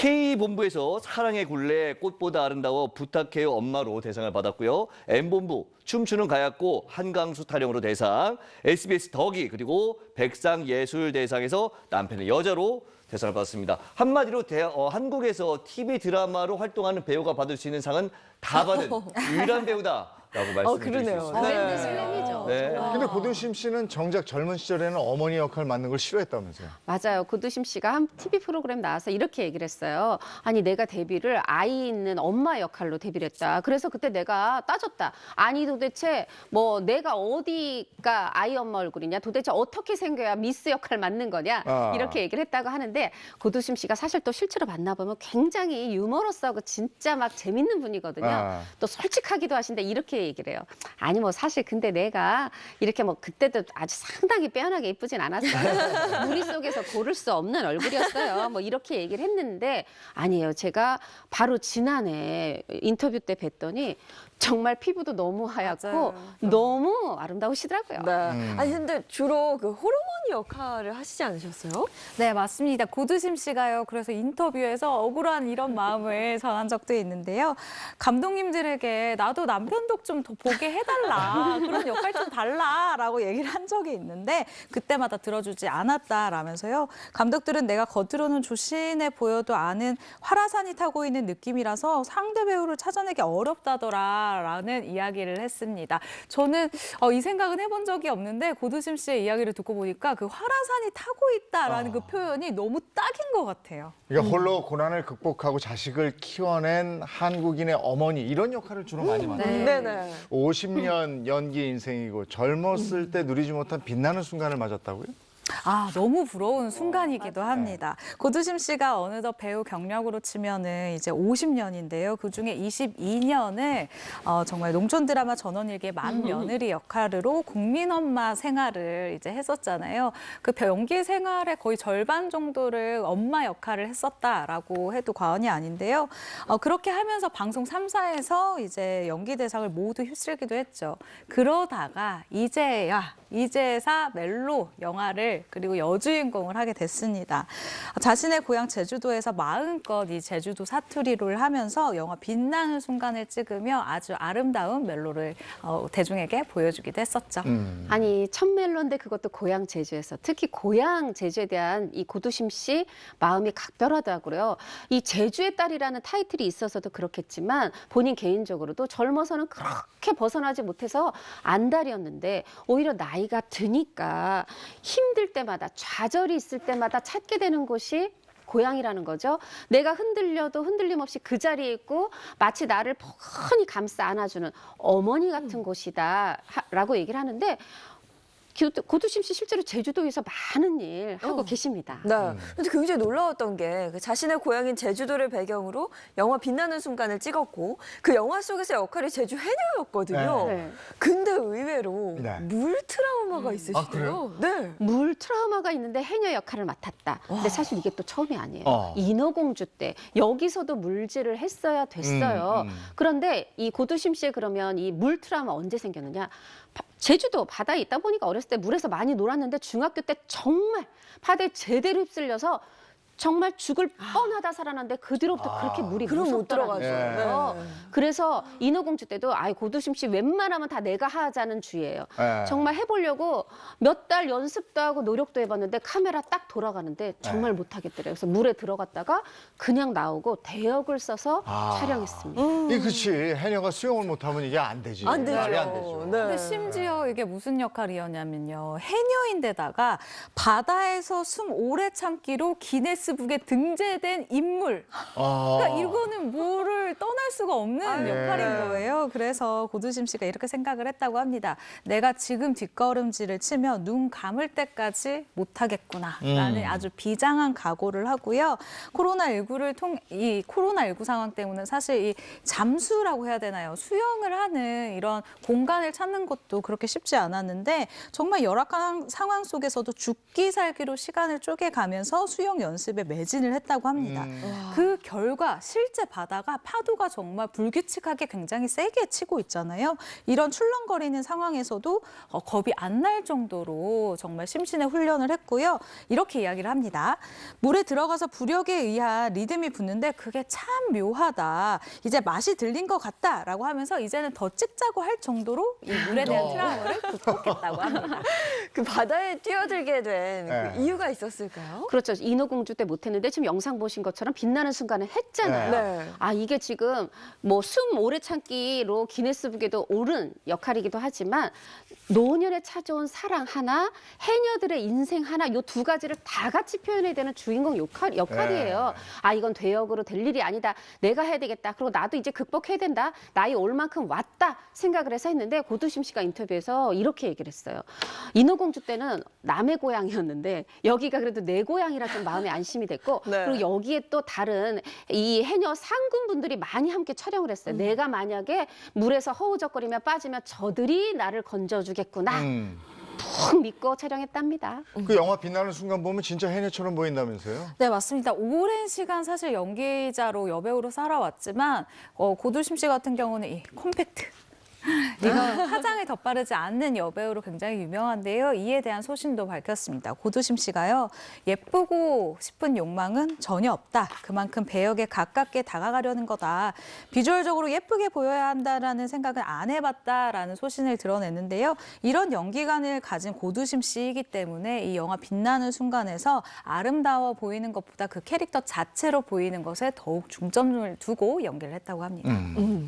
K본부에서 사랑의 굴레, 꽃보다 아름다워 부탁해요 엄마로 대상을 받았고요. M본부 춤추는 가야꽃 한강수 타령으로 대상, SBS 덕이 그리고 백상예술대상에서 남편의 여자로 대상을 받았습니다. 한마디로 한국에서 TV 드라마로 활동하는 배우가 받을 수 있는 상은 다 받은 유일한 배우다라고 말씀드릴 수 있습니다. 그랜드 슬램이죠. 네. 근데 고두심 씨는 정작 젊은 시절에는 어머니 역할 맡는 걸 싫어했다면서요? 맞아요. 고두심 씨가 한 TV 프로그램 나와서 이렇게 얘기를 했어요. 아니 내가 데뷔를 아이 있는 엄마 역할로 데뷔를 했다. 그래서 그때 내가 따졌다. 아니 도대체 뭐 내가 어디가 아이 엄마 얼굴이냐. 도대체 어떻게 생겨야 미스 역할 맡는 거냐. 이렇게 얘기를 했다고 하는데 고두심 씨가 사실 또 실제로 만나보면 굉장히 유머러스하고 진짜 막 재밌는 분이거든요. 또 솔직하기도 하신데 이렇게 얘기를 해요. 아니 뭐 사실 근데 내가 이렇게 뭐 그때도 아주 상당히 빼어나게 이쁘진 않았어요. 무리 속에서 고를 수 없는 얼굴이었어요. 뭐 이렇게 얘기를 했는데 아니에요. 제가 바로 지난해 인터뷰 때 뵀더니 정말 피부도 너무 하얗고 맞아요. 너무 아름다우시더라고요. 네. 아니 근데 주로 그 호르몬 역할을 하시지 않으셨어요? 네, 맞습니다. 고두심 씨가요. 그래서 인터뷰에서 억울한 이런 마음을 전한 적도 있는데요. 감독님들에게 나도 남편 덕 좀 더 보게 해달라. 그런 역할 좀 달라라고 얘기를 한 적이 있는데 그때마다 들어주지 않았다라면서요. 감독들은 내가 겉으로는 조신해 보여도 안은 화라산이 타고 있는 느낌이라서 상대 배우를 찾아내기 어렵다더라라는 이야기를 했습니다. 저는 이 생각은 해본 적이 없는데 고두심 씨의 이야기를 듣고 보니까 그 화라산이 타고 있다라는 그 표현이 너무 딱인 것 같아요. 그러니까 홀로 고난을 극복하고 자식을 키워낸 한국인의 어머니 이런 역할을 주로 많이 맡아요. 네네. 50년 연기 인생이고 젊었을 때 누리지 못한 빛나는 순간을 맞았다고요? 아, 너무 부러운 순간이기도 합니다. 고두심 씨가 어느덧 배우 경력으로 치면은 이제 50년인데요. 그중에 22년을 정말 농촌 드라마 전원일기의 맏며느리 역할으로 국민 엄마 생활을 이제 했었잖아요. 그 연기 생활의 거의 절반 정도를 엄마 역할을 했었다라고 해도 과언이 아닌데요. 그렇게 하면서 방송 3사에서 이제 연기 대상을 모두 휩쓸기도 했죠. 그러다가 이제사 멜로 영화를 그리고 여주인공을 하게 됐습니다. 자신의 고향 제주도에서 마음껏 이 제주도 사투리를 하면서 영화 빛나는 순간을 찍으며 아주 아름다운 멜로를 대중에게 보여주기도 했었죠. 아니 첫 멜로인데 그것도 고향 제주에서 특히 고향 제주에 대한 이 고두심 씨 마음이 각별하다고요. 이 제주의 딸이라는 타이틀이 있어서도 그렇겠지만 본인 개인적으로도 젊어서는 그렇게 벗어나지 못해서 안달이었는데 오히려 나이가 드니까 힘들 때마다 좌절이 있을 때마다 찾게 되는 곳이 고향이라는 거죠. 내가 흔들려도 흔들림 없이 그 자리에 있고 마치 나를 포근히 감싸 안아주는 어머니 같은 곳이다라고 얘기를 하는데 고두심 씨 실제로 제주도에서 많은 일 하고 계십니다. 네. 근데 굉장히 놀라웠던 게 그 자신의 고향인 제주도를 배경으로 영화 빛나는 순간을 찍었고 그 영화 속에서 역할이 제주 해녀였거든요. 네. 근데 의외로 네. 물 트라우마가 있으시대요. 그래요? 네. 물 트라우마가 있는데 해녀 역할을 맡았다. 근데 사실 이게 또 처음이 아니에요. 인어공주 때 여기서도 물질을 했어야 됐어요. 그런데 이 고두심 씨의 그러면 이 물 트라우마 언제 생겼느냐? 제주도 바다에 있다 보니까 어렸을 때 물에서 많이 놀았는데 중학교 때 정말 바다에 제대로 휩쓸려서 정말 죽을 뻔하다 살아났는데 그 뒤로부터 그렇게 물이 그럼 못 무섭더라고요. 들어가죠. 네. 그래서 인어공주 때도 고두심 씨 웬만하면 다 내가 하자는 주의예요. 정말 해보려고 몇 달 연습도 하고 노력도 해봤는데 카메라 딱 돌아가는데 정말 못하겠더래요. 그래서 물에 들어갔다가 그냥 나오고 대역을 써서 촬영했습니다. 그렇지. 해녀가 수영을 못하면 이게 안 되지. 안 되죠. 말이 안 되죠. 네. 근데 심지어 이게 무슨 역할이었냐면요. 해녀인데다가 바다에서 숨 오래 참기로 기네스북에 등재된 인물. 그러니까 이거는 물을 떠날 수가 없는 역할인 거예요. 그래서 고두심 씨가 이렇게 생각을 했다고 합니다. 내가 지금 뒷걸음질을 치면 눈 감을 때까지 못하겠구나. 라는 아주 비장한 각오를 하고요. 이 코로나19 상황 때문에 사실 이 잠수라고 해야 되나요? 수영을 하는 이런 공간을 찾는 것도 그렇게 쉽지 않았는데 정말 열악한 상황 속에서도 죽기 살기로 시간을 쪼개가면서 수영 연습을 모습에 매진을 했다고 합니다. 그 결과 실제 바다가 파도가 정말 불규칙하게 굉장히 세게 치고 있잖아요. 이런 출렁거리는 상황에서도 겁이 안 날 정도로 정말 심신의 훈련을 했고요. 이렇게 이야기를 합니다. 물에 들어가서 부력에 의한 리듬이 붙는데 그게 참 묘하다. 이제 맛이 들린 것 같다라고 하면서 이제는 더 찍자고 할 정도로 이 물에 대한 트라우마를 극복했다고 합니다. 그 바다에 뛰어들게 된 네. 그 이유가 있었을까요? 그렇죠. 인어공주 때 못했는데 지금 영상 보신 것처럼 빛나는 순간을 했잖아요. 네. 아, 이게 지금 뭐 숨 오래 참기로 기네스북에도 오른 역할이기도 하지만 노년에 찾아온 사랑 하나, 해녀들의 인생 하나, 요 두 가지를 다 같이 표현해야 되는 주인공 역할이에요. 아, 이건 대역으로 될 일이 아니다. 내가 해야 되겠다. 그리고 나도 이제 극복해야 된다. 나이 올 만큼 왔다 생각을 해서 했는데 고두심 씨가 인터뷰에서 이렇게 얘기를 했어요. 인어공주 때는 남의 고향이었는데 여기가 그래도 내 고향이라 좀 마음이 안심이 됐고 네. 그리고 여기에 또 다른 이 해녀 상군분들이 많이 함께 촬영을 했어요. 내가 만약에 물에서 허우적거리며 빠지면 저들이 나를 건져주겠구나. 푹 믿고 촬영했답니다. 그 영화 빛나는 순간 보면 진짜 해녀처럼 보인다면서요? 네, 맞습니다. 오랜 시간 사실 연기자로 여배우로 살아왔지만 고두심 씨 같은 경우는 이 컴팩트. 이건 화장을 덧바르지 않는 여배우로 굉장히 유명한데요. 이에 대한 소신도 밝혔습니다. 고두심 씨가요. 예쁘고 싶은 욕망은 전혀 없다. 그만큼 배역에 가깝게 다가가려는 거다. 비주얼적으로 예쁘게 보여야 한다라는 생각은 안 해봤다라는 소신을 드러냈는데요. 이런 연기관을 가진 고두심 씨이기 때문에 이 영화 빛나는 순간에서 아름다워 보이는 것보다 그 캐릭터 자체로 보이는 것에 더욱 중점을 두고 연기를 했다고 합니다.